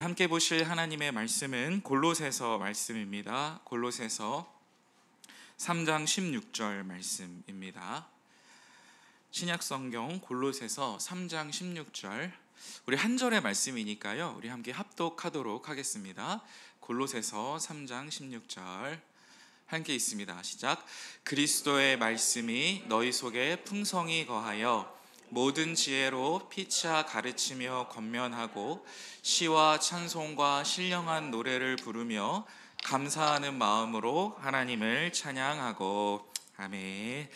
함께 보실 하나님의 말씀은 골로새서 말씀입니다. 골로새서 3장 16절 말씀입니다. 신약성경 골로새서 3장 16절, 우리 한 절의 말씀이니까요, 우리 함께 합독하도록 하겠습니다. 골로새서 3장 16절 함께 있습니다. 시작. 그리스도의 말씀이 너희 속에 풍성히 거하여 모든 지혜로 피차 가르치며 권면하고 시와 찬송과 신령한 노래를 부르며 감사하는 마음으로 하나님을 찬양하고. 아멘.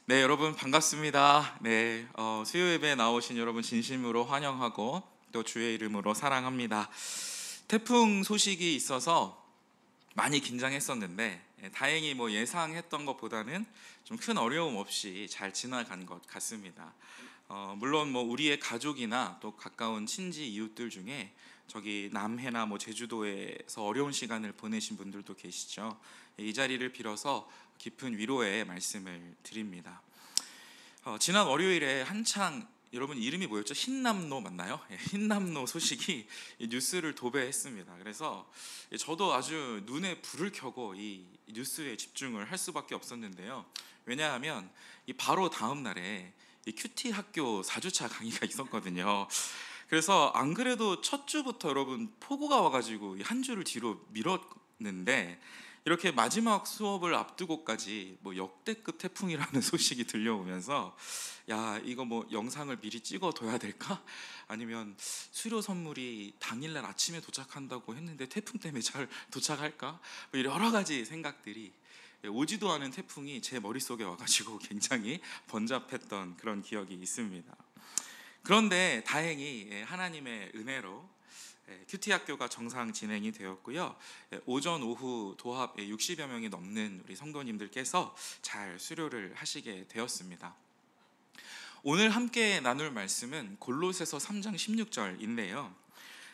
네, 여러분 반갑습니다. 네, 수요 예배에 나오신 여러분 진심으로 환영하고 또 주의 이름으로 사랑합니다. 태풍 소식이 있어서 많이 긴장했었는데 다행히 예상했던 것보다는 좀 큰 어려움 없이 잘 지나간 것 같습니다. 물론 우리의 가족이나 또 가까운 친지 이웃들 중에 저기 남해나 제주도에서 어려운 시간을 보내신 분들도 계시죠. 이 자리를 빌어서 깊은 위로의 말씀을 드립니다. 지난 월요일에 한창, 여러분 이름이 뭐였죠? 흰남노 맞나요? 흰남노 소식이 뉴스를 도배했습니다. 그래서 저도 아주 눈에 불을 켜고 이 뉴스에 집중을 할 수밖에 없었는데요. 왜냐하면 이 바로 다음 날에 이 큐티 학교 4주차 강의가 있었거든요. 그래서 안 그래도 첫 주부터 여러분 폭우가 와가지고 한 주를 뒤로 미뤘는데, 이렇게 마지막 수업을 앞두고까지 역대급 태풍이라는 소식이 들려오면서 야, 이거 영상을 미리 찍어둬야 될까? 아니면 수료 선물이 당일날 아침에 도착한다고 했는데 태풍 때문에 잘 도착할까? 여러 가지 생각들이, 오지도 않은 태풍이 제 머릿속에 와가지고 굉장히 번잡했던 그런 기억이 있습니다. 그런데 다행히 하나님의 은혜로 큐티 학교가 정상 진행이 되었고요. 오전 오후 도합 60여 명이 넘는 우리 성도님들께서 잘 수료를 하시게 되었습니다. 오늘 함께 나눌 말씀은 골로새서 3장 16절인데요.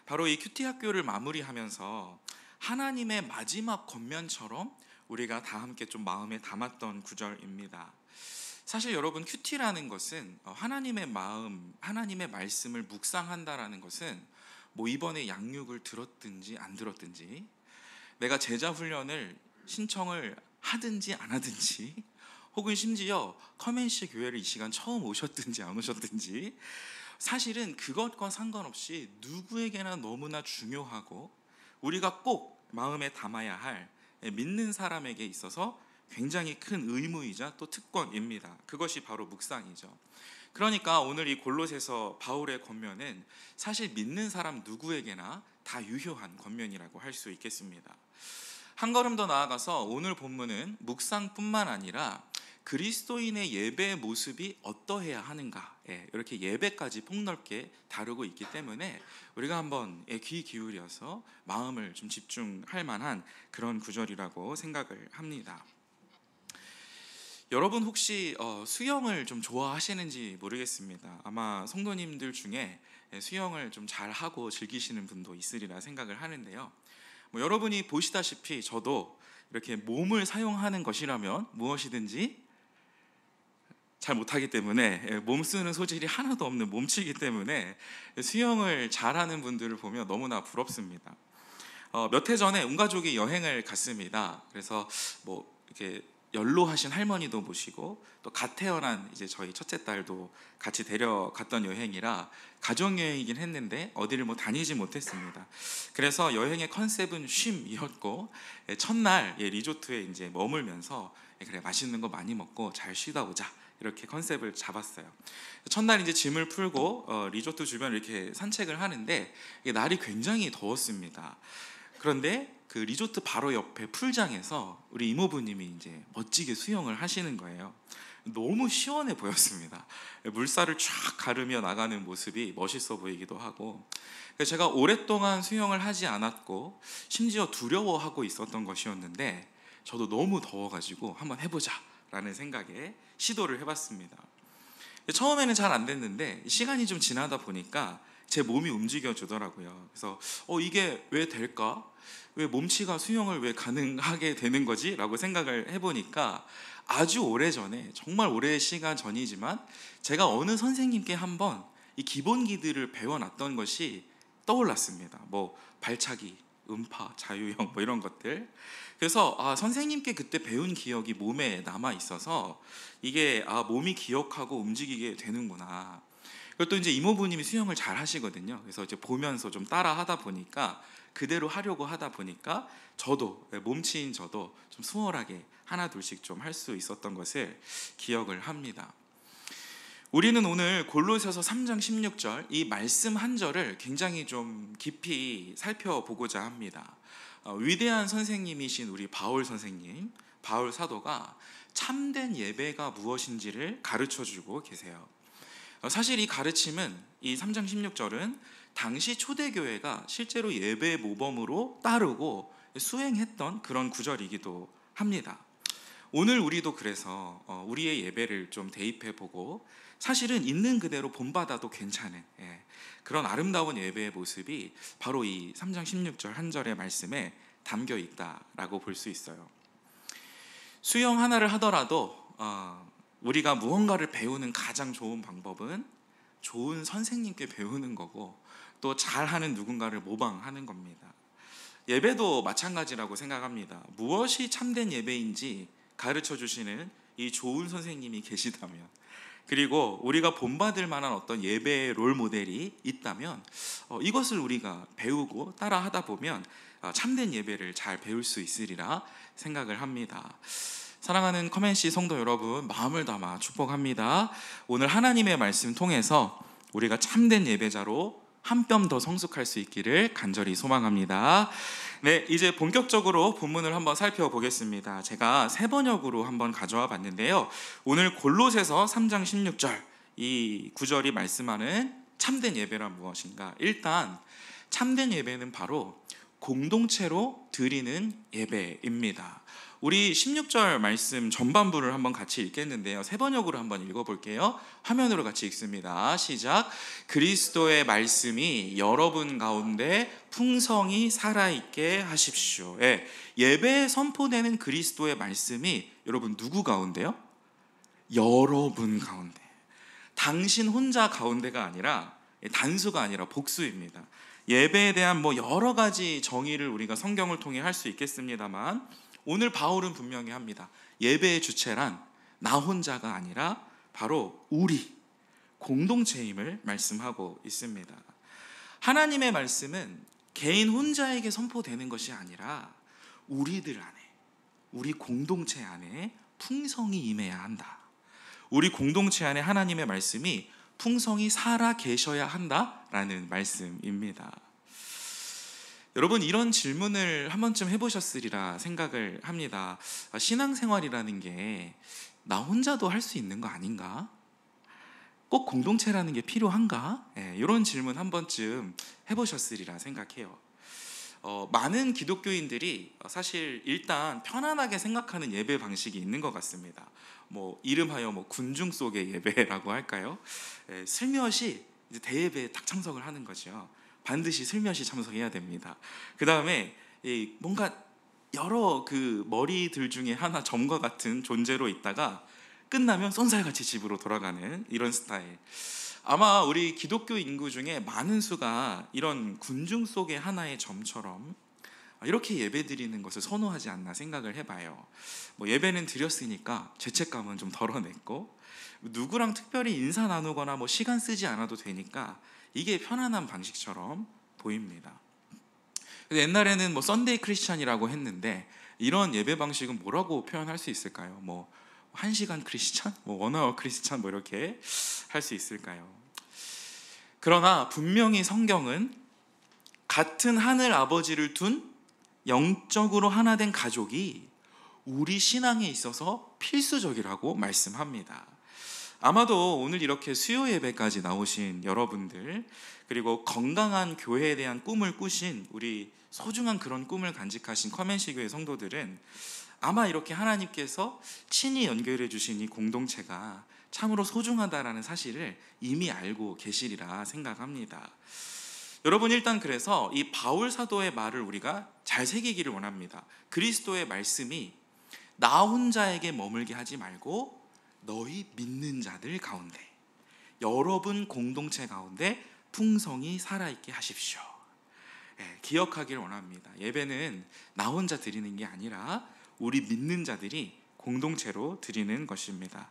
바로 이 큐티 학교를 마무리하면서 하나님의 마지막 권면처럼 우리가 다 함께 좀 마음에 담았던 구절입니다. 사실 여러분, 큐티라는 것은 하나님의 마음, 하나님의 말씀을 묵상한다라는 것은 이번에 양육을 들었든지 안 들었든지, 내가 제자 훈련을 신청을 하든지 안 하든지, 혹은 심지어 커맨시 교회를 이 시간 처음 오셨든지 안 오셨든지, 사실은 그것과 상관없이 누구에게나 너무나 중요하고 우리가 꼭 마음에 담아야 할, 믿는 사람에게 있어서 굉장히 큰 의무이자 또 특권입니다. 그것이 바로 묵상이죠. 그러니까 오늘 이 골로새서 바울의 권면은 사실 믿는 사람 누구에게나 다 유효한 권면이라고 할 수 있겠습니다. 한 걸음 더 나아가서 오늘 본문은 묵상뿐만 아니라 그리스도인의 예배의 모습이 어떠해야 하는가, 이렇게 예배까지 폭넓게 다루고 있기 때문에 우리가 한번 귀 기울여서 마음을 좀 집중할 만한 그런 구절이라고 생각을 합니다. 여러분 혹시 수영을 좀 좋아하시는지 모르겠습니다. 아마 성도님들 중에 수영을 좀 잘하고 즐기시는 분도 있으리라 생각을 하는데요. 여러분이 보시다시피 저도 이렇게 몸을 사용하는 것이라면 무엇이든지 잘 못하기 때문에, 몸 쓰는 소질이 하나도 없는 몸치기 때문에 수영을 잘하는 분들을 보면 너무나 부럽습니다. 몇 해 전에 온 가족이 여행을 갔습니다. 그래서 이렇게 연로하신 할머니도 모시고 또 갓 태어난 이제 저희 첫째 딸도 같이 데려갔던 여행이라 가족 여행이긴 했는데 어디를 다니지 못했습니다. 그래서 여행의 컨셉은 쉼이었고, 첫날 리조트에 이제 머물면서 그래, 맛있는 거 많이 먹고 잘 쉬다 오자, 이렇게 컨셉을 잡았어요. 첫날 이제 짐을 풀고 리조트 주변 이렇게 산책을 하는데 날이 굉장히 더웠습니다. 그런데 그 리조트 바로 옆에 풀장에서 우리 이모부님이 이제 멋지게 수영을 하시는 거예요. 너무 시원해 보였습니다. 물살을 쫙 가르며 나가는 모습이 멋있어 보이기도 하고, 제가 오랫동안 수영을 하지 않았고 심지어 두려워하고 있었던 것이었는데 저도 너무 더워가지고 한번 해보자 라는 생각에 시도를 해봤습니다. 처음에는 잘 안 됐는데 시간이 좀 지나다 보니까 제 몸이 움직여주더라고요. 그래서 이게 왜 될까? 왜 몸치가 수영을 왜 가능하게 되는 거지? 라고 생각을 해보니까 아주 오래전에, 정말 오래 시간 전이지만 제가 어느 선생님께 한번 이 기본기들을 배워놨던 것이 떠올랐습니다. 뭐 발차기, 음파, 자유형 뭐 이런 것들. 그래서 선생님께 그때 배운 기억이 몸에 남아 있어서 이게 몸이 기억하고 움직이게 되는구나. 그리고 또 이제 이모부님이 수영을 잘 하시거든요. 그래서 이제 보면서 좀 따라 하다 보니까 그대로 하려고 하다 보니까 저도 몸치인 저도 좀 수월하게 하나 둘씩 좀 할 수 있었던 것을 기억을 합니다. 우리는 오늘 골로새서 3장 16절 이 말씀 한 절을 굉장히 좀 깊이 살펴보고자 합니다. 위대한 선생님이신 우리 바울 선생님, 바울 사도가 참된 예배가 무엇인지를 가르쳐주고 계세요. 사실 이 가르침은 이 3장 16절은 당시 초대교회가 실제로 예배 모범으로 따르고 수행했던 그런 구절이기도 합니다. 오늘 우리도 그래서 우리의 예배를 좀 대입해보고 사실은 있는 그대로 본받아도 괜찮은 그런 아름다운 예배의 모습이 바로 이 3장 16절 한 절의 말씀에 담겨 있다라고 볼 수 있어요. 수영 하나를 하더라도 우리가 무언가를 배우는 가장 좋은 방법은 좋은 선생님께 배우는 거고 또 잘하는 누군가를 모방하는 겁니다. 예배도 마찬가지라고 생각합니다. 무엇이 참된 예배인지 가르쳐 주시는 이 좋은 선생님이 계시다면, 그리고 우리가 본받을 만한 어떤 예배의 롤 모델이 있다면 이것을 우리가 배우고 따라 하다 보면 참된 예배를 잘 배울 수 있으리라 생각을 합니다. 사랑하는 커맨시 성도 여러분, 마음을 담아 축복합니다. 오늘 하나님의 말씀 통해서 우리가 참된 예배자로 한 뼘 더 성숙할 수 있기를 간절히 소망합니다. 네, 이제 본격적으로 본문을 한번 살펴보겠습니다. 제가 세 번역으로 한번 가져와 봤는데요. 오늘 골로새서 3장 16절 이 구절이 말씀하는 참된 예배란 무엇인가? 일단 참된 예배는 바로 공동체로 드리는 예배입니다. 우리 16절 말씀 전반부를 한번 같이 읽겠는데요. 세 번역으로 한번 읽어볼게요. 화면으로 같이 읽습니다. 시작. 그리스도의 말씀이 여러분 가운데 풍성히 살아있게 하십시오. 예배에 선포되는 그리스도의 말씀이 여러분 누구 가운데요? 여러분 가운데. 당신 혼자 가운데가 아니라 단수가 아니라 복수입니다. 예배에 대한 여러 가지 정의를 우리가 성경을 통해 할 수 있겠습니다만 오늘 바울은 분명히 합니다. 예배의 주체란 나 혼자가 아니라 바로 우리 공동체임을 말씀하고 있습니다. 하나님의 말씀은 개인 혼자에게 선포되는 것이 아니라 우리들 안에, 우리 공동체 안에 풍성히 임해야 한다. 우리 공동체 안에 하나님의 말씀이 풍성히 살아 계셔야 한다라는 말씀입니다. 여러분, 이런 질문을 한 번쯤 해보셨으리라 생각을 합니다. 신앙생활이라는 게 나 혼자도 할 수 있는 거 아닌가? 꼭 공동체라는 게 필요한가? 이런 질문 한 번쯤 해보셨으리라 생각해요. 많은 기독교인들이 사실 일단 편안하게 생각하는 예배 방식이 있는 것 같습니다. 이름하여 군중 속의 예배라고 할까요? 슬며시 이제 대예배에 딱 참석을 하는 거죠. 반드시 슬며시 참석해야 됩니다. 그 다음에 뭔가 여러 그 머리들 중에 하나 점과 같은 존재로 있다가 끝나면 쏜살같이 집으로 돌아가는 이런 스타일. 아마 우리 기독교 인구 중에 많은 수가 이런 군중 속의 하나의 점처럼 이렇게 예배 드리는 것을 선호하지 않나 생각을 해봐요. 예배는 드렸으니까 죄책감은 좀 덜어냈고 누구랑 특별히 인사 나누거나 시간 쓰지 않아도 되니까 이게 편안한 방식처럼 보입니다. 옛날에는 썬데이 크리스찬이라고 했는데 이런 예배 방식은 뭐라고 표현할 수 있을까요? 1시간 크리스찬? 원아워 크리스찬 이렇게 할 수 있을까요? 그러나 분명히 성경은 같은 하늘 아버지를 둔 영적으로 하나 된 가족이 우리 신앙에 있어서 필수적이라고 말씀합니다. 아마도 오늘 이렇게 수요 예배까지 나오신 여러분들, 그리고 건강한 교회에 대한 꿈을 꾸신 우리 소중한 그런 꿈을 간직하신 커맨시 교회 성도들은 아마 이렇게 하나님께서 친히 연결해 주신 이 공동체가 참으로 소중하다라는 사실을 이미 알고 계시리라 생각합니다. 여러분, 일단 그래서 이 바울 사도의 말을 우리가 잘 새기기를 원합니다. 그리스도의 말씀이 나 혼자에게 머물게 하지 말고 너희 믿는 자들 가운데, 여러분 공동체 가운데 풍성히 살아있게 하십시오. 기억하길 원합니다. 예배는 나 혼자 드리는 게 아니라 우리 믿는 자들이 공동체로 드리는 것입니다.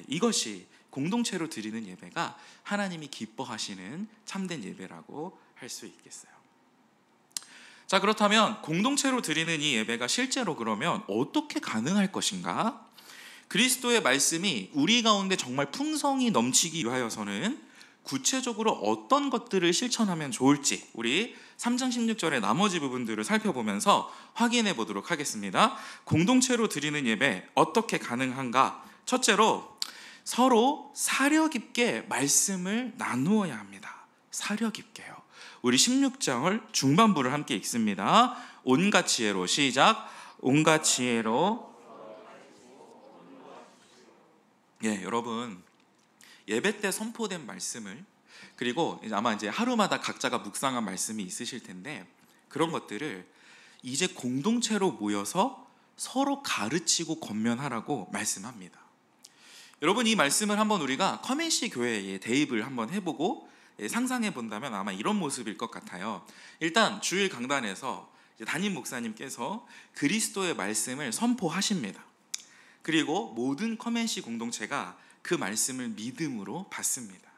이것이 공동체로 드리는 예배가 하나님이 기뻐하시는 참된 예배라고 할 수 있겠어요. 자, 그렇다면 공동체로 드리는 이 예배가 실제로 그러면 어떻게 가능할 것인가? 그리스도의 말씀이 우리 가운데 정말 풍성히 넘치기 위하여서는 구체적으로 어떤 것들을 실천하면 좋을지 우리 3장 16절의 나머지 부분들을 살펴보면서 확인해 보도록 하겠습니다. 공동체로 드리는 예배 어떻게 가능한가? 첫째로 서로 사려 깊게 말씀을 나누어야 합니다. 사려 깊게요. 우리 16절 중반부를 함께 읽습니다. 온갖 지혜로 시작. 온갖 지혜로. 여러분, 예배 때 선포된 말씀을, 그리고 아마 이제 하루마다 각자가 묵상한 말씀이 있으실 텐데, 그런 것들을 이제 공동체로 모여서 서로 가르치고 권면하라고 말씀합니다. 여러분, 이 말씀을 한번 우리가 커맨시 교회에 대입을 한번 해보고 상상해 본다면 아마 이런 모습일 것 같아요. 일단 주일 강단에서 담임 목사님께서 그리스도의 말씀을 선포하십니다. 그리고 모든 커맨시 공동체가 그 말씀을 믿음으로 받습니다.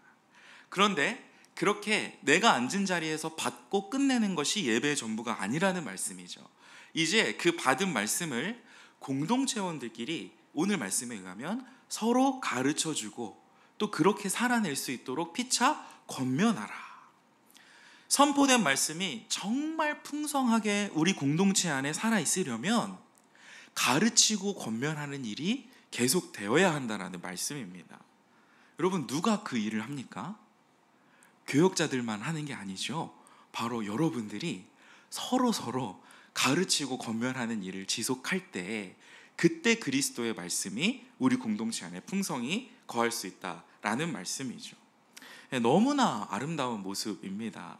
그런데 그렇게 내가 앉은 자리에서 받고 끝내는 것이 예배의 전부가 아니라는 말씀이죠. 이제 그 받은 말씀을 공동체원들끼리 오늘 말씀에 의하면 서로 가르쳐주고 또 그렇게 살아낼 수 있도록 피차 권면하라. 선포된 말씀이 정말 풍성하게 우리 공동체 안에 살아있으려면 가르치고 권면하는 일이 계속되어야 한다는 말씀입니다. 여러분, 누가 그 일을 합니까? 교역자들만 하는 게 아니죠. 바로 여러분들이 서로 가르치고 권면하는 일을 지속할 때 그때 그리스도의 말씀이 우리 공동체 안에 풍성히 거할 수 있다라는 말씀이죠. 너무나 아름다운 모습입니다.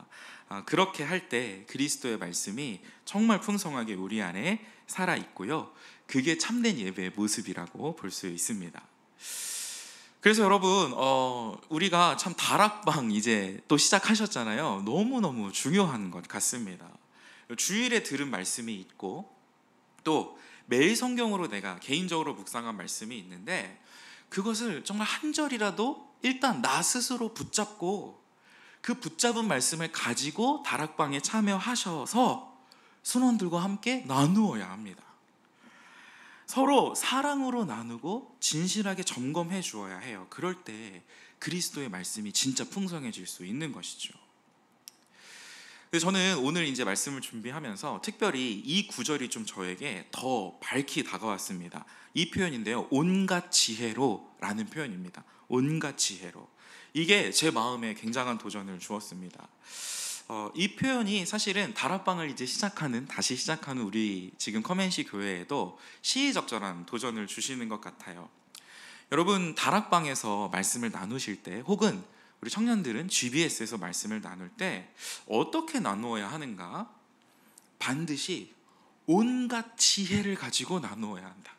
그렇게 할 때 그리스도의 말씀이 정말 풍성하게 우리 안에 살아 있고요. 그게 참된 예배의 모습이라고 볼 수 있습니다. 그래서 여러분, 우리가 참 다락방 이제 또 시작하셨잖아요. 너무너무 중요한 것 같습니다. 주일에 들은 말씀이 있고 또 매일 성경으로 내가 개인적으로 묵상한 말씀이 있는데 그것을 정말 한 절이라도 일단 나 스스로 붙잡고 그 붙잡은 말씀을 가지고 다락방에 참여하셔서 순원들과 함께 나누어야 합니다. 서로 사랑으로 나누고 진실하게 점검해 주어야 해요. 그럴 때 그리스도의 말씀이 진짜 풍성해질 수 있는 것이죠. 저는 오늘 이제 말씀을 준비하면서 특별히 이 구절이 좀 저에게 더 밝히 다가왔습니다. 이 표현인데요, 온갖 지혜로라는 표현입니다. 온갖 지혜로. 이게 제 마음에 굉장한 도전을 주었습니다. 이 표현이 사실은 다락방을 이제 다시 시작하는 우리 지금 커맨시 교회에도 시의적절한 도전을 주시는 것 같아요. 여러분, 다락방에서 말씀을 나누실 때 혹은 우리 청년들은 GBS에서 말씀을 나눌 때 어떻게 나누어야 하는가? 반드시 온갖 지혜를 가지고 나누어야 한다.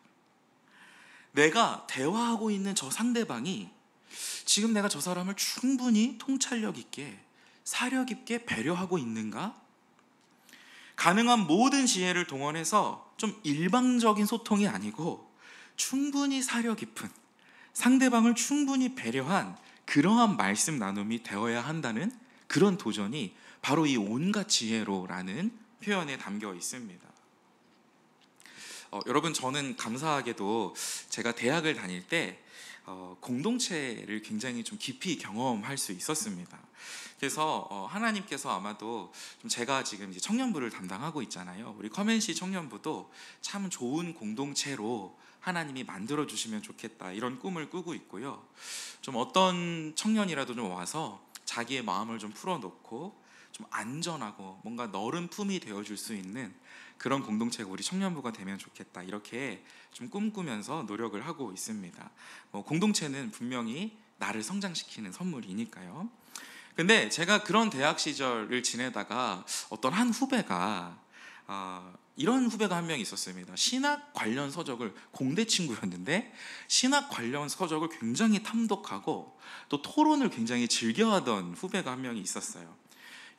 내가 대화하고 있는 저 상대방이 지금 내가 저 사람을 충분히 통찰력 있게 사려 깊게 배려하고 있는가? 가능한 모든 지혜를 동원해서 좀 일방적인 소통이 아니고 충분히 사려 깊은, 상대방을 충분히 배려한 그러한 말씀 나눔이 되어야 한다는 그런 도전이 바로 이 온갖 지혜로라는 표현에 담겨 있습니다. 여러분, 저는 감사하게도 제가 대학을 다닐 때 공동체를 굉장히 좀 깊이 경험할 수 있었습니다. 그래서 하나님께서 아마도 좀 제가 지금 이제 청년부를 담당하고 있잖아요. 우리 커맨시 청년부도 참 좋은 공동체로 하나님이 만들어 주시면 좋겠다, 이런 꿈을 꾸고 있고요. 좀 어떤 청년이라도 좀 와서 자기의 마음을 좀 풀어놓고 좀 안전하고 뭔가 너른 품이 되어줄 수 있는 그런 공동체가 우리 청년부가 되면 좋겠다, 이렇게 좀 꿈꾸면서 노력을 하고 있습니다. 공동체는 분명히 나를 성장시키는 선물이니까요. 근데 제가 그런 대학 시절을 지내다가 어떤 한 후배가 이런 후배가 한 명 있었습니다. 신학 관련 서적을, 공대 친구였는데 신학 관련 서적을 굉장히 탐독하고 또 토론을 굉장히 즐겨하던 후배가 한 명이 있었어요.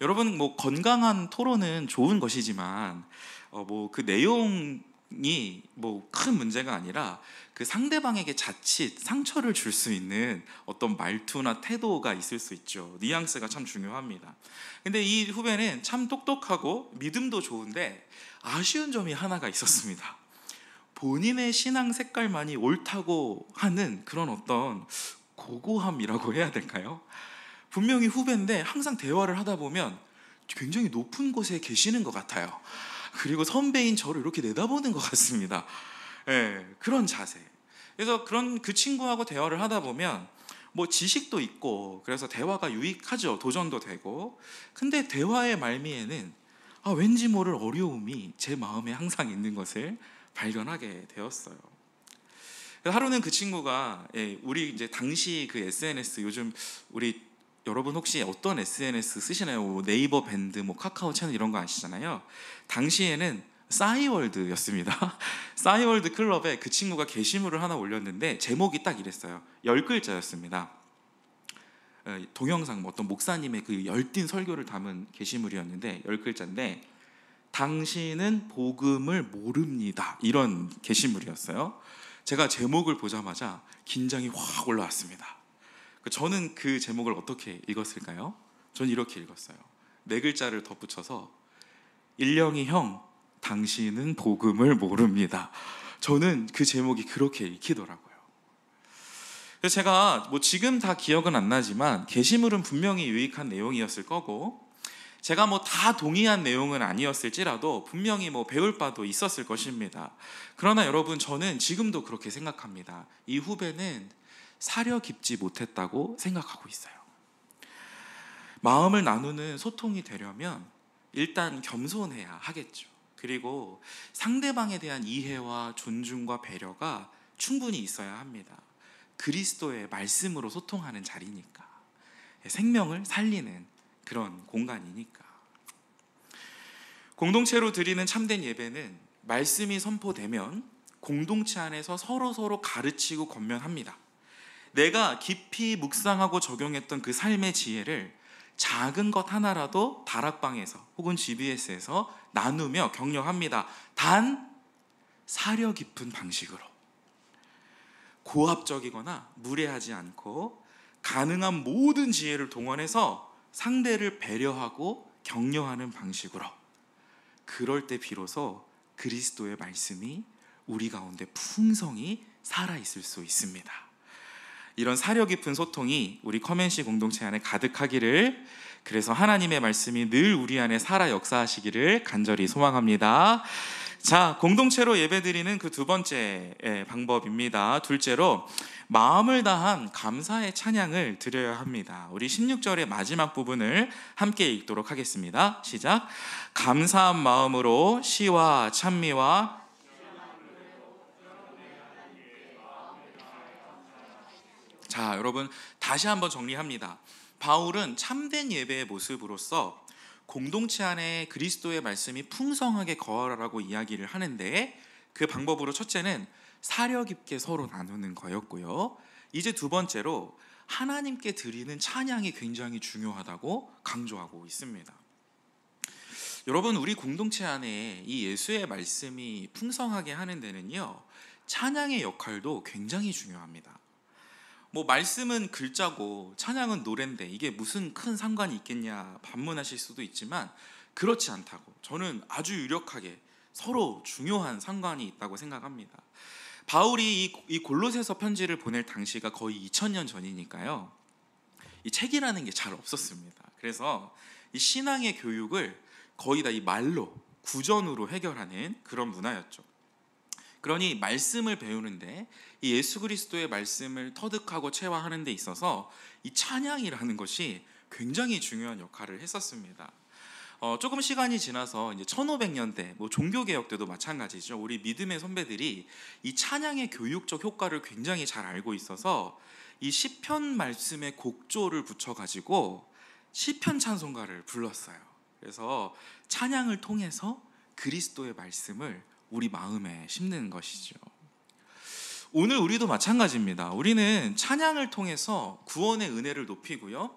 여러분, 뭐 건강한 토론은 좋은 것이지만 뭐 그 내용이 뭐 큰 문제가 아니라 그 상대방에게 자칫 상처를 줄 수 있는 어떤 말투나 태도가 있을 수 있죠. 뉘앙스가 참 중요합니다. 근데 이 후배는 참 똑똑하고 믿음도 좋은데 아쉬운 점이 하나가 있었습니다. 본인의 신앙 색깔만이 옳다고 하는 그런 어떤 고고함이라고 해야 될까요? 분명히 후배인데 항상 대화를 하다 보면 굉장히 높은 곳에 계시는 것 같아요. 그리고 선배인 저를 이렇게 내다보는 것 같습니다. 예, 그런 자세. 그래서 그 친구하고 대화를 하다 보면 뭐 지식도 있고 그래서 대화가 유익하죠. 도전도 되고. 근데 대화의 말미에는 왠지 모를 어려움이 제 마음에 항상 있는 것을 발견하게 되었어요. 하루는 그 친구가 우리 이제 당시 그 SNS, 요즘 우리 여러분 혹시 어떤 SNS 쓰시나요? 뭐 네이버 밴드, 뭐 카카오 채널 이런 거 아시잖아요. 당시에는 싸이월드였습니다. 싸이월드 클럽에 그 친구가 게시물을 하나 올렸는데 제목이 딱 이랬어요. 10글자였습니다. 동영상, 뭐 어떤 목사님의 그 열띤 설교를 담은 게시물이었는데 10글자인데 당신은 복음을 모릅니다. 이런 게시물이었어요. 제가 제목을 보자마자 긴장이 확 올라왔습니다. 저는 그 제목을 어떻게 읽었을까요? 저는 이렇게 읽었어요. 4글자를 덧붙여서 일령이 형, 당신은 복음을 모릅니다. 저는 그 제목이 그렇게 읽히더라고요. 그래서 제가 뭐 지금 다 기억은 안 나지만 게시물은 분명히 유익한 내용이었을 거고 제가 뭐 다 동의한 내용은 아니었을지라도 분명히 뭐 배울 바도 있었을 것입니다. 그러나 여러분, 저는 지금도 그렇게 생각합니다. 이 후배는 사려 깊지 못했다고 생각하고 있어요. 마음을 나누는 소통이 되려면 일단 겸손해야 하겠죠. 그리고 상대방에 대한 이해와 존중과 배려가 충분히 있어야 합니다. 그리스도의 말씀으로 소통하는 자리니까, 생명을 살리는 그런 공간이니까. 공동체로 드리는 참된 예배는 말씀이 선포되면 공동체 안에서 서로 가르치고 권면합니다. 내가 깊이 묵상하고 적용했던 그 삶의 지혜를 작은 것 하나라도 다락방에서 혹은 GBS에서 나누며 격려합니다. 단 사려 깊은 방식으로, 고압적이거나 무례하지 않고 가능한 모든 지혜를 동원해서 상대를 배려하고 격려하는 방식으로. 그럴 때 비로소 그리스도의 말씀이 우리 가운데 풍성히 살아있을 수 있습니다. 이런 사려 깊은 소통이 우리 커맨시 공동체 안에 가득하기를, 그래서 하나님의 말씀이 늘 우리 안에 살아 역사하시기를 간절히 소망합니다. 자, 공동체로 예배드리는 그 두 번째 방법입니다. 둘째로 마음을 다한 감사의 찬양을 드려야 합니다. 우리 16절의 마지막 부분을 함께 읽도록 하겠습니다. 시작. 감사한 마음으로 시와 찬미와 자, 여러분, 다시 한번 정리합니다. 바울은 참된 예배의 모습으로서 공동체 안에 그리스도의 말씀이 풍성하게 거하라고 이야기를 하는데, 그 방법으로 첫째는 사려 깊게 서로 나누는 거였고요. 이제 두 번째로 하나님께 드리는 찬양이 굉장히 중요하다고 강조하고 있습니다. 여러분, 우리 공동체 안에 이 예수의 말씀이 풍성하게 하는 데는요, 찬양의 역할도 굉장히 중요합니다. 뭐 말씀은 글자고 찬양은 노래인데 이게 무슨 큰 상관이 있겠냐 반문하실 수도 있지만 그렇지 않다고, 저는 아주 유력하게 서로 중요한 상관이 있다고 생각합니다. 바울이 이 골로새서 편지를 보낼 당시가 거의 2000년 전이니까요, 이 책이라는 게 잘 없었습니다. 그래서 이 신앙의 교육을 거의 다 이 말로, 구전으로 해결하는 그런 문화였죠. 그러니 말씀을 배우는데 이 예수 그리스도의 말씀을 터득하고 체화하는 데 있어서 이 찬양이라는 것이 굉장히 중요한 역할을 했었습니다. 조금 시간이 지나서 이제 1500년대 뭐 종교개혁 때도 마찬가지죠. 우리 믿음의 선배들이 이 찬양의 교육적 효과를 굉장히 잘 알고 있어서 이 시편 말씀에 곡조를 붙여가지고 시편 찬송가를 불렀어요. 그래서 찬양을 통해서 그리스도의 말씀을 우리 마음에 심는 것이죠. 오늘 우리도 마찬가지입니다. 우리는 찬양을 통해서 구원의 은혜를 높이고요,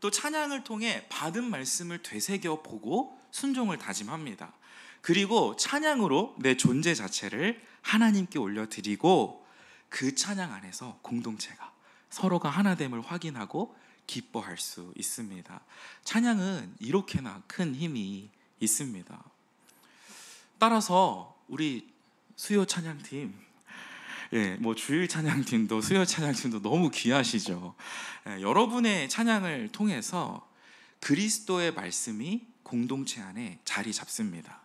또 찬양을 통해 받은 말씀을 되새겨 보고 순종을 다짐합니다. 그리고 찬양으로 내 존재 자체를 하나님께 올려드리고 그 찬양 안에서 공동체가 서로가 하나됨을 확인하고 기뻐할 수 있습니다. 찬양은 이렇게나 큰 힘이 있습니다. 따라서 우리 수요 찬양팀, 주일 찬양팀도 수요 찬양팀도 너무 귀하시죠. 여러분의 찬양을 통해서 그리스도의 말씀이 공동체 안에 자리 잡습니다.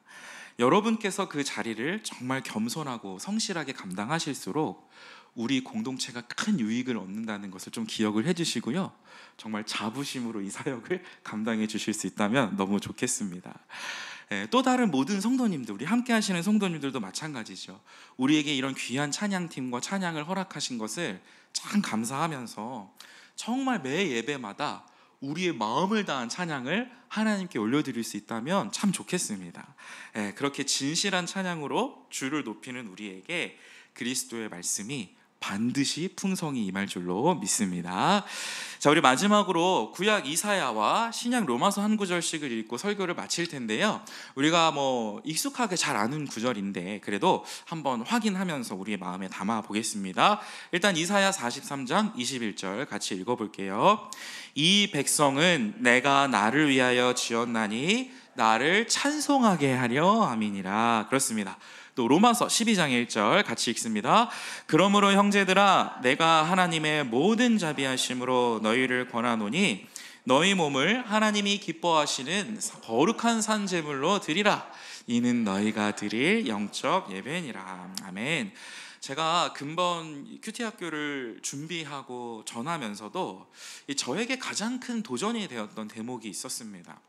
여러분께서 그 자리를 정말 겸손하고 성실하게 감당하실수록 우리 공동체가 큰 유익을 얻는다는 것을 좀 기억을 해주시고요, 정말 자부심으로 이 사역을 감당해 주실 수 있다면 너무 좋겠습니다. 또 다른 모든 성도님들, 우리 함께 하시는 성도님들도 마찬가지죠. 우리에게 이런 귀한 찬양팀과 찬양을 허락하신 것을 참 감사하면서 정말 매 예배마다 우리의 마음을 다한 찬양을 하나님께 올려드릴 수 있다면 참 좋겠습니다. 그렇게 진실한 찬양으로 주를 높이는 우리에게 그리스도의 말씀이 반드시 풍성히 임할 줄로 믿습니다. 자, 우리 마지막으로 구약 이사야와 신약 로마서 한 구절씩을 읽고 설교를 마칠 텐데요, 우리가 익숙하게 잘 아는 구절인데 그래도 한번 확인하면서 우리의 마음에 담아 보겠습니다. 일단 이사야 43장 21절 같이 읽어볼게요. 이 백성은 내가 나를 위하여 지었나니 나를 찬송하게 하려 함이니라. 그렇습니다. 또 로마서 12장 1절 같이 읽습니다. 그러므로 형제들아, 내가 하나님의 모든 자비하심으로 너희를 권하노니 너희 몸을 하나님이 기뻐하시는 거룩한 산 제물로 드리라. 이는 너희가 드릴 영적 예배니라. 아멘. 제가 근본 큐티 학교를 준비하고 전하면서도 저에게 가장 큰 도전이 되었던 대목이 있었습니다.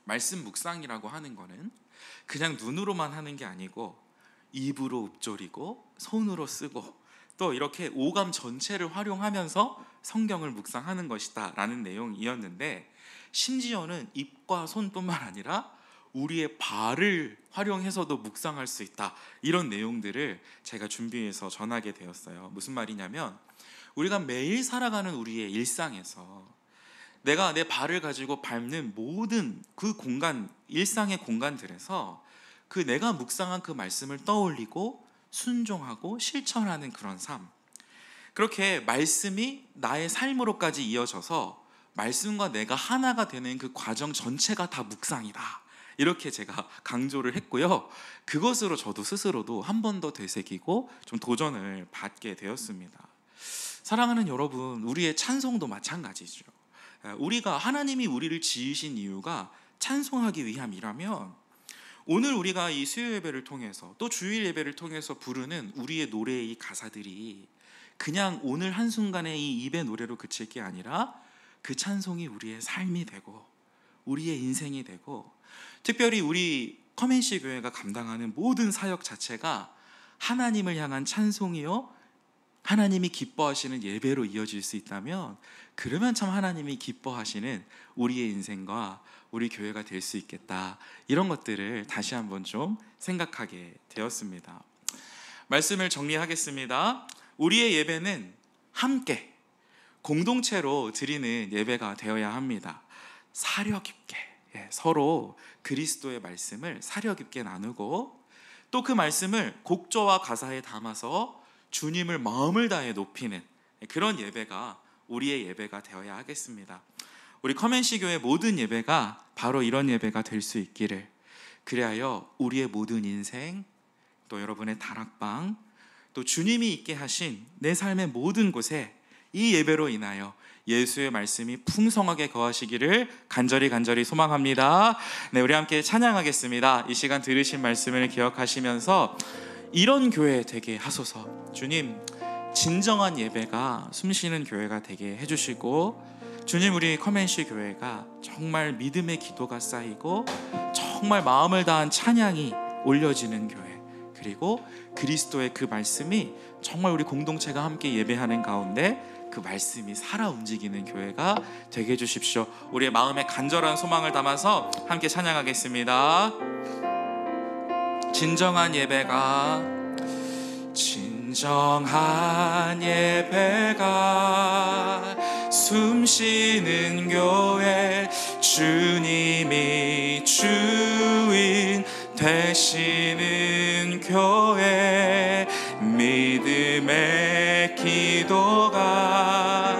말씀 묵상이라고 하는 거는 그냥 눈으로만 하는 게 아니고 입으로 읊조리고 손으로 쓰고 또 이렇게 오감 전체를 활용하면서 성경을 묵상하는 것이다 라는 내용이었는데, 심지어는 입과 손뿐만 아니라 우리의 발을 활용해서도 묵상할 수 있다, 이런 내용들을 제가 준비해서 전하게 되었어요. 무슨 말이냐면, 우리가 매일 살아가는 우리의 일상에서 내가 내 발을 가지고 밟는 모든 그 공간, 일상의 공간들에서 그 내가 묵상한 그 말씀을 떠올리고 순종하고 실천하는 그런 삶, 그렇게 말씀이 나의 삶으로까지 이어져서 말씀과 내가 하나가 되는 그 과정 전체가 다 묵상이다, 이렇게 제가 강조를 했고요, 그것으로 저도 스스로도 한 번 더 되새기고 좀 도전을 받게 되었습니다. 사랑하는 여러분, 우리의 찬송도 마찬가지죠. 우리가, 하나님이 우리를 지으신 이유가 찬송하기 위함이라면, 오늘 우리가 이 수요 예배를 통해서 또 주일 예배를 통해서 부르는 우리의 노래의 이 가사들이 그냥 오늘 한순간에 이 입의 노래로 그칠 게 아니라 그 찬송이 우리의 삶이 되고 우리의 인생이 되고, 특별히 우리 커맨시 교회가 감당하는 모든 사역 자체가 하나님을 향한 찬송이요, 하나님이 기뻐하시는 예배로 이어질 수 있다면, 그러면 참 하나님이 기뻐하시는 우리의 인생과 우리 교회가 될 수 있겠다, 이런 것들을 다시 한번 좀 생각하게 되었습니다. 말씀을 정리하겠습니다. 우리의 예배는 함께 공동체로 드리는 예배가 되어야 합니다. 사려 깊게, 서로 그리스도의 말씀을 사려 깊게 나누고, 또 그 말씀을 곡조와 가사에 담아서 주님을 마음을 다해 높이는 그런 예배가 우리의 예배가 되어야 하겠습니다. 우리 커맨시 교회 모든 예배가 바로 이런 예배가 될 수 있기를, 그리하여 우리의 모든 인생, 또 여러분의 다락방, 또 주님이 있게 하신 내 삶의 모든 곳에 이 예배로 인하여 예수의 말씀이 풍성하게 거하시기를 간절히 소망합니다. 네, 우리 함께 찬양하겠습니다. 이 시간 들으신 말씀을 기억하시면서 이런 교회 되게 하소서. 주님, 진정한 예배가 숨쉬는 교회가 되게 해주시고, 주님, 우리 커맨시 교회가 정말 믿음의 기도가 쌓이고 정말 마음을 다한 찬양이 올려지는 교회, 그리고 그리스도의 그 말씀이 정말 우리 공동체가 함께 예배하는 가운데 그 말씀이 살아 움직이는 교회가 되게 해주십시오. 우리의 마음에 간절한 소망을 담아서 함께 찬양하겠습니다. 진정한 예배가 진정한 예배가 숨쉬는 교회, 주님이 주인 되시는 교회, 믿음의 기도가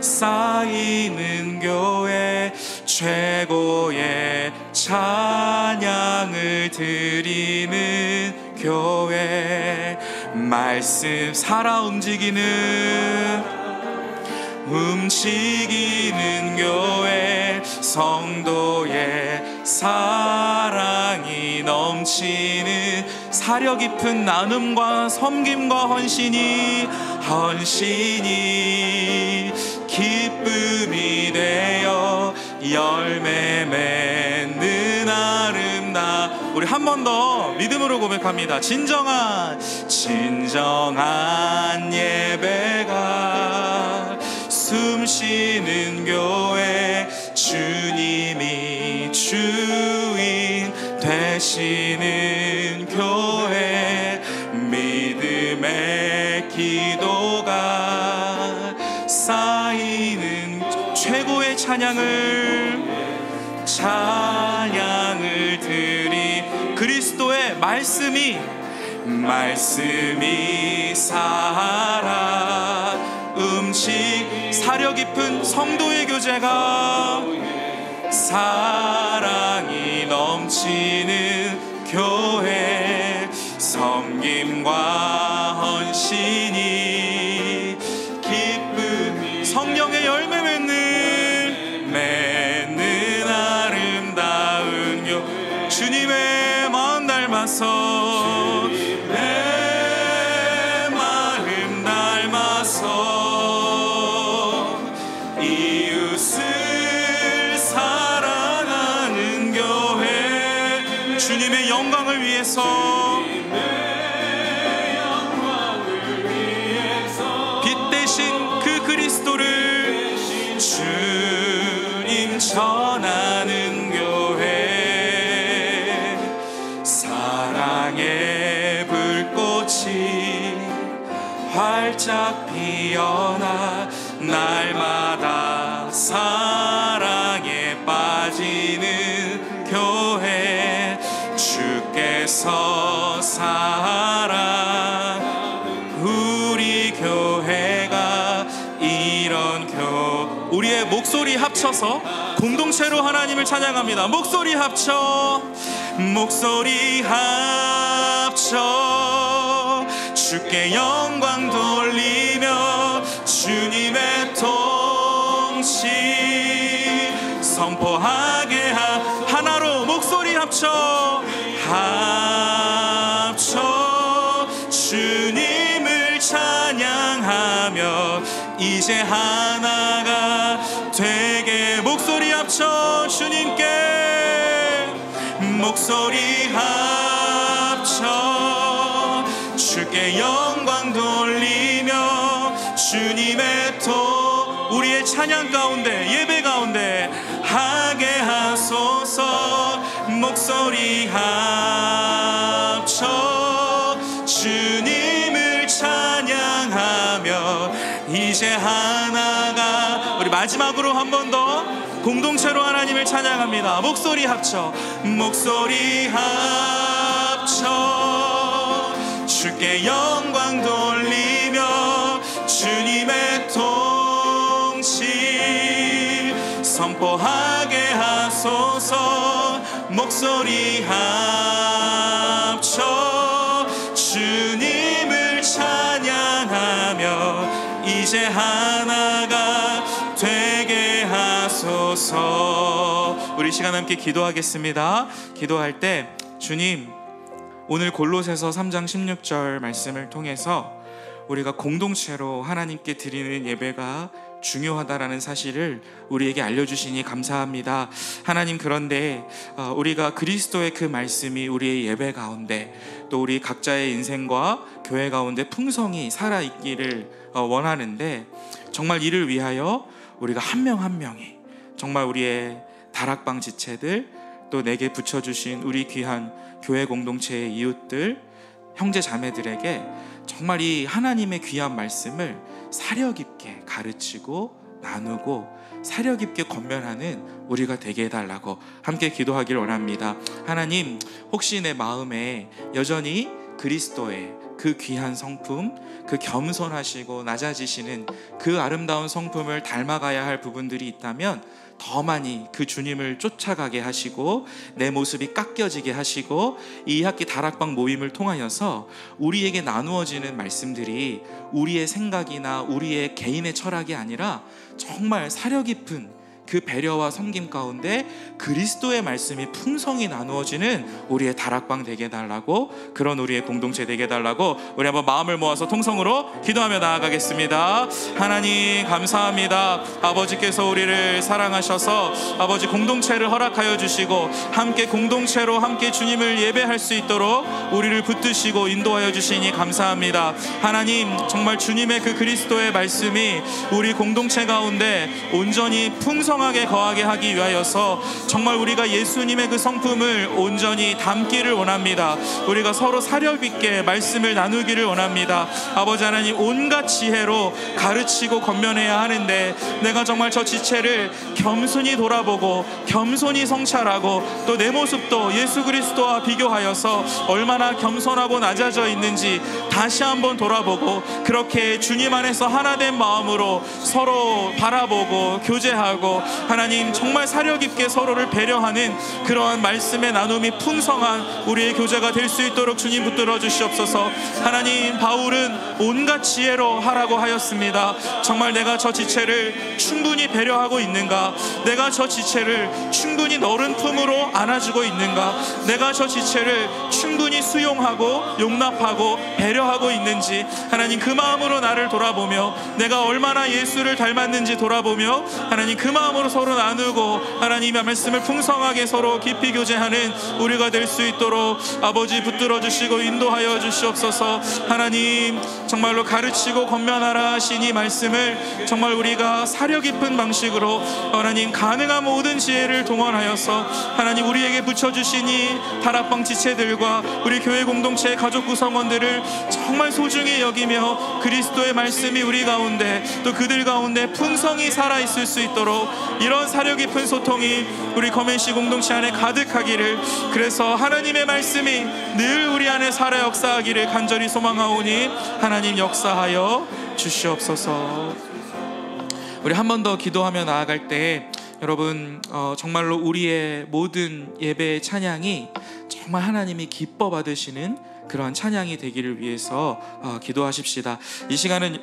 쌓이는 교회, 최고의 찬양을 드리는 교회, 말씀 살아 움직이는 교회, 성도의 사랑이 넘치는 사려 깊은 나눔과 섬김과 헌신이 기쁨이 되어 열매 맺는 아름다움. 우리 한 번 더 믿음으로 고백합니다. 진정한 예배가 숨쉬는 교회, 주님이 주인 되시는 교회, 믿음의 기도가 쌓이는 최고의 찬양을 드리, 그리스도의 말씀이 살아 사려 깊은 성도의 교제가 사랑이 넘치는 교회, 섬김과 헌신이 기쁨, 성령의 열매 맺는 아름다운 교회, 주님의 마음 닮아서 내 마음 닮아서 이웃을 사랑하는 교회, 주님의 영광을 위해서 빛 대신 그 그리스도를 주님 전하는 교회, 사랑의 불꽃이 활짝 피어나 날마다 사랑에 빠지는 교회, 주께서 사랑 우리 교회가 이런 우리의 목소리 합쳐서 공동체로 하나님을 찬양합니다. 목소리 합쳐 주께 영광 돌리며 주님의 통치 선포하게 하나로 목소리 합쳐 주님을 찬양하며 이제 하나가 되게, 목소리 합쳐 주님께 목소리 합쳐 주께 영광 돌리며 주님의 우리의 찬양 가운데 예배 가운데 하게 하소서. 목소리 합쳐 주님을 찬양하며 이제 하나가, 우리 마지막으로 한 번 더 공동체로 하나님을 찬양합니다. 목소리 합쳐 주께 영광 돌리며 주님의 통치 선포하게 하소서. 목소리 합쳐 주님을 찬양하며 이제 하나가 되게 하소서. 우리 시간 함께 기도하겠습니다. 기도할 때 주님, 오늘 골로새서 3장 16절 말씀을 통해서 우리가 공동체로 하나님께 드리는 예배가 중요하다라는 사실을 우리에게 알려주시니 감사합니다. 하나님, 그런데 우리가 그리스도의 그 말씀이 우리의 예배 가운데 또 우리 각자의 인생과 교회 가운데 풍성히 살아있기를 원하는데, 정말 이를 위하여 우리가 한 명 한 명이 정말 우리의 다락방 지체들, 또 내게 붙여주신 우리 귀한 교회 공동체의 이웃들, 형제 자매들에게 정말 이 하나님의 귀한 말씀을 사려 깊게 가르치고 나누고 사려 깊게 권면하는 우리가 되게 해달라고 함께 기도하기를 원합니다. 하나님, 혹시 내 마음에 여전히 그리스도의 그 귀한 성품, 그 겸손하시고 낮아지시는 그 아름다운 성품을 닮아가야 할 부분들이 있다면 더 많이 그 주님을 쫓아가게 하시고 내 모습이 깎여지게 하시고 이 학기 다락방 모임을 통하여서 우리에게 나누어지는 말씀들이 우리의 생각이나 우리의 개인의 철학이 아니라 정말 사려 깊은 그 배려와 섬김 가운데 그리스도의 말씀이 풍성히 나누어지는 우리의 다락방 되게 해달라고, 그런 우리의 공동체 되게 해달라고 우리 한번 마음을 모아서 통성으로 기도하며 나아가겠습니다. 하나님 감사합니다. 아버지께서 우리를 사랑하셔서 아버지 공동체를 허락하여 주시고 함께 공동체로 함께 주님을 예배할 수 있도록 우리를 붙드시고 인도하여 주시니 감사합니다. 하나님, 정말 주님의 그 그리스도의 말씀이 우리 공동체 가운데 온전히 풍성하게 거하게 하기 위하여서 정말 우리가 예수님의 그 성품을 온전히 담기를 원합니다. 우리가 서로 사려 깊게 말씀을 나누기를 원합니다. 아버지 하나님, 온갖 지혜로 가르치고 권면해야 하는데 내가 정말 저 지체를 겸손히 돌아보고 겸손히 성찰하고 또 내 모습도 예수 그리스도와 비교하여서 얼마나 겸손하고 낮아져 있는지 다시 한번 돌아보고 그렇게 주님 안에서 하나된 마음으로 서로 바라보고 교제하고 하나님, 정말 사려 깊게 서로를 배려하는 그러한 말씀의 나눔이 풍성한 우리의 교제가 될 수 있도록 주님 붙들어 주시옵소서. 하나님, 바울은 온갖 지혜로 하라고 하였습니다. 정말 내가 저 지체를 충분히 배려하고 있는가? 내가 저 지체를 충분히 너른 품으로 안아주고 있는가? 내가 저 지체를 충분히 수용하고 용납하고 배려하고 있는지 하나님, 그 마음으로 나를 돌아보며 내가 얼마나 예수를 닮았는지 돌아보며 하나님, 그 마음으로 서로 나누고 하나님의 말씀을 풍성하게 서로 깊이 교제하는 우리가 될 수 있도록 아버지 붙들어 주시고 인도하여 주시옵소서. 하나님, 정말로 가르치고 권면하라 하신 이 말씀을 정말 우리가 사려 깊은 방식으로 하나님 가능한 모든 지혜를 동원하여서 하나님 우리에게 붙여주신 이 다락방 지체들과 우리 교회 공동체의 가족 구성원들을 정말 소중히 여기며 그리스도의 말씀이 우리 가운데 또 그들 가운데 풍성히 살아있을 수 있도록 이런 사려 깊은 소통이 우리 커맨시 공동체 안에 가득하기를, 그래서 하나님의 말씀이 늘 우리 안에 살아 역사하기를 간절히 소망하오니 하나님 역사하여 주시옵소서. 우리 한 번 더 기도하며 나아갈 때 여러분, 정말로 우리의 모든 예배의 찬양이 정말 하나님이 기뻐 받으시는 그러한 찬양이 되기를 위해서 기도하십시다. 이 시간은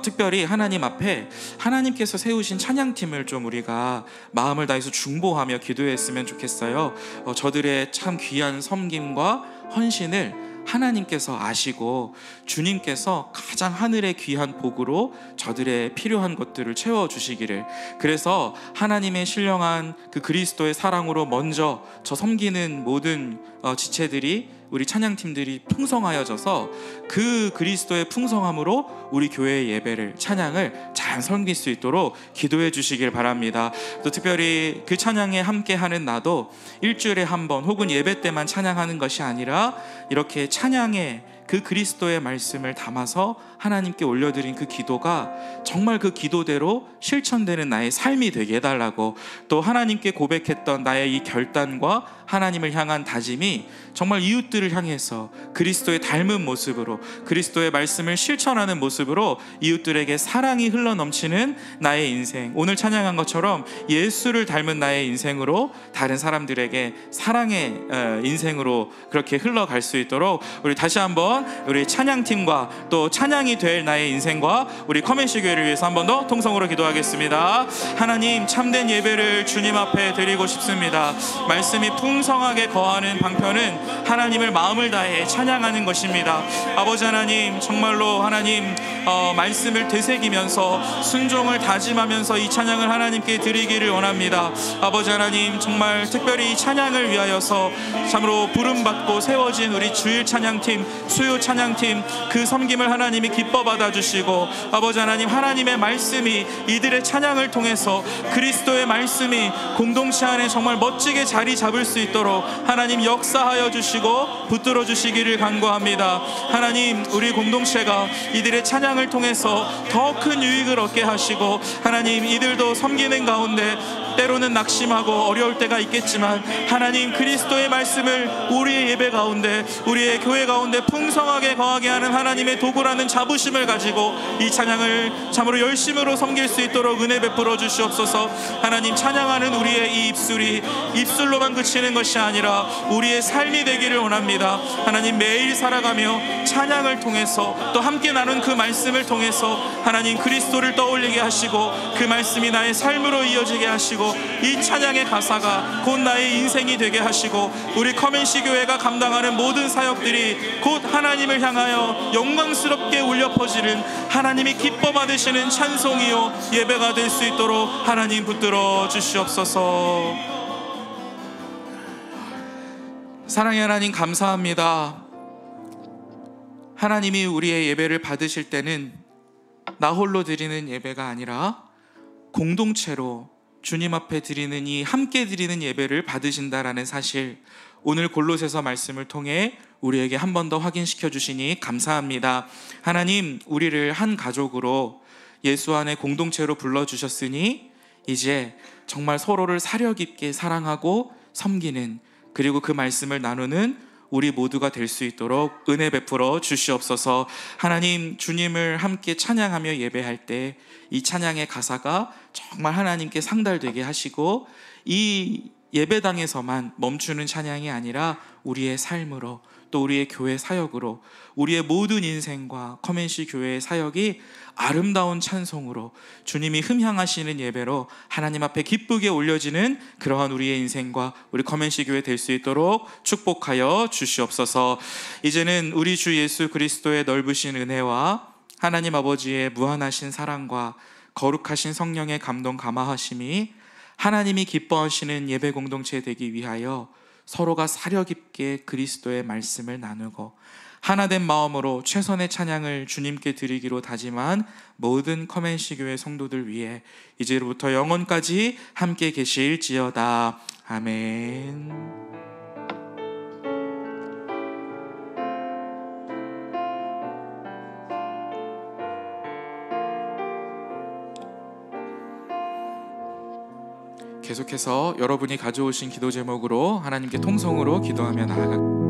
특별히 하나님 앞에 하나님께서 세우신 찬양팀을 좀 우리가 마음을 다해서 중보하며 기도했으면 좋겠어요. 저들의 참 귀한 섬김과 헌신을 하나님께서 아시고 주님께서 가장 하늘의 귀한 복으로 저들의 필요한 것들을 채워주시기를, 그래서 하나님의 신령한 그 그리스도의 사랑으로 먼저 저 섬기는 모든 지체들이, 우리 찬양팀들이 풍성하여져서 그 그리스도의 풍성함으로 우리 교회의 예배를, 찬양을 잘 섬길 수 있도록 기도해 주시길 바랍니다. 또 특별히 그 찬양에 함께하는 나도 일주일에 한 번 혹은 예배 때만 찬양하는 것이 아니라 이렇게 찬양에 그 그리스도의 말씀을 담아서 하나님께 올려드린 그 기도가 정말 그 기도대로 실천되는 나의 삶이 되게 해달라고, 또 하나님께 고백했던 나의 이 결단과 하나님을 향한 다짐이 정말 이웃들을 향해서 그리스도의 닮은 모습으로, 그리스도의 말씀을 실천하는 모습으로 이웃들에게 사랑이 흘러넘치는 나의 인생, 오늘 찬양한 것처럼 예수를 닮은 나의 인생으로 다른 사람들에게 사랑의 인생으로 그렇게 흘러갈 수 있도록 우리 다시 한번 우리 찬양팀과 또 찬양이 될 나의 인생과 우리 커맨시 교회를 위해서 한 번 더 통성으로 기도하겠습니다. 하나님, 참된 예배를 주님 앞에 드리고 싶습니다. 말씀이 풍성하게 거하는 방편은 하나님을 마음을 다해 찬양하는 것입니다. 아버지 하나님, 정말로 하나님 말씀을 되새기면서 순종을 다짐하면서 이 찬양을 하나님께 드리기를 원합니다. 아버지 하나님, 정말 특별히 이 찬양을 위하여서 참으로 부름받고 세워진 우리 주일 찬양팀, 수요 찬양팀, 그 섬김을 하나님이 기뻐 받아주시고, 아버지 하나님, 하나님의 말씀이 이들의 찬양을 통해서 그리스도의 말씀이 공동체 안에 정말 멋지게 자리 잡을 수 있도록 하나님 역사하여 주시고 붙들어 주시기를 간구합니다. 하나님, 우리 공동체가 이들의 찬양 찬양을 통해서 더 큰 유익을 얻게 하시고, 하나님 이들도 섬기는 가운데 때로는 낙심하고 어려울 때가 있겠지만, 하나님 그리스도의 말씀을 우리의 예배 가운데, 우리의 교회 가운데 풍성하게 거하게 하는 하나님의 도구라는 자부심을 가지고 이 찬양을 참으로 열심으로 섬길 수 있도록 은혜 베풀어 주시옵소서. 하나님, 찬양하는 우리의 이 입술이 입술로만 그치는 것이 아니라 우리의 삶이 되기를 원합니다. 하나님, 매일 살아가며 찬양을 통해서 또 함께 나눈 그 말씀을 통해서 하나님 그리스도를 떠올리게 하시고, 그 말씀이 나의 삶으로 이어지게 하시고, 이 찬양의 가사가 곧 나의 인생이 되게 하시고, 우리 커맨시 교회가 감당하는 모든 사역들이 곧 하나님을 향하여 영광스럽게 울려 퍼지는 하나님이 기뻐 받으시는 찬송이요 예배가 될 수 있도록 하나님 붙들어 주시옵소서. 사랑의 하나님, 감사합니다. 하나님이 우리의 예배를 받으실 때는 나 홀로 드리는 예배가 아니라 공동체로 주님 앞에 드리는, 이 함께 드리는 예배를 받으신다라는 사실, 오늘 골로새서 말씀을 통해 우리에게 한 번 더 확인시켜 주시니 감사합니다. 하나님, 우리를 한 가족으로 예수 안에 공동체로 불러주셨으니 이제 정말 서로를 사려 깊게 사랑하고 섬기는, 그리고 그 말씀을 나누는 우리 모두가 될 수 있도록 은혜 베풀어 주시옵소서. 하나님, 주님을 함께 찬양하며 예배할 때 이 찬양의 가사가 정말 하나님께 상달되게 하시고, 이 예배당에서만 멈추는 찬양이 아니라 우리의 삶으로, 또 우리의 교회 사역으로, 우리의 모든 인생과 커맨시 교회의 사역이 아름다운 찬송으로, 주님이 흠향하시는 예배로 하나님 앞에 기쁘게 올려지는 그러한 우리의 인생과 우리 커맨시 교회 될 수 있도록 축복하여 주시옵소서. 이제는 우리 주 예수 그리스도의 넓으신 은혜와 하나님 아버지의 무한하신 사랑과 거룩하신 성령의 감동 감화하심이 하나님이 기뻐하시는 예배 공동체 되기 위하여 서로가 사려 깊게 그리스도의 말씀을 나누고 하나된 마음으로 최선의 찬양을 주님께 드리기로 다짐한 모든 커맨시 교회 성도들 위해 이제부터 영원까지 함께 계실지어다. 아멘. 계속해서 여러분이 가져오신 기도 제목으로 하나님께 통성으로 기도하며 나아가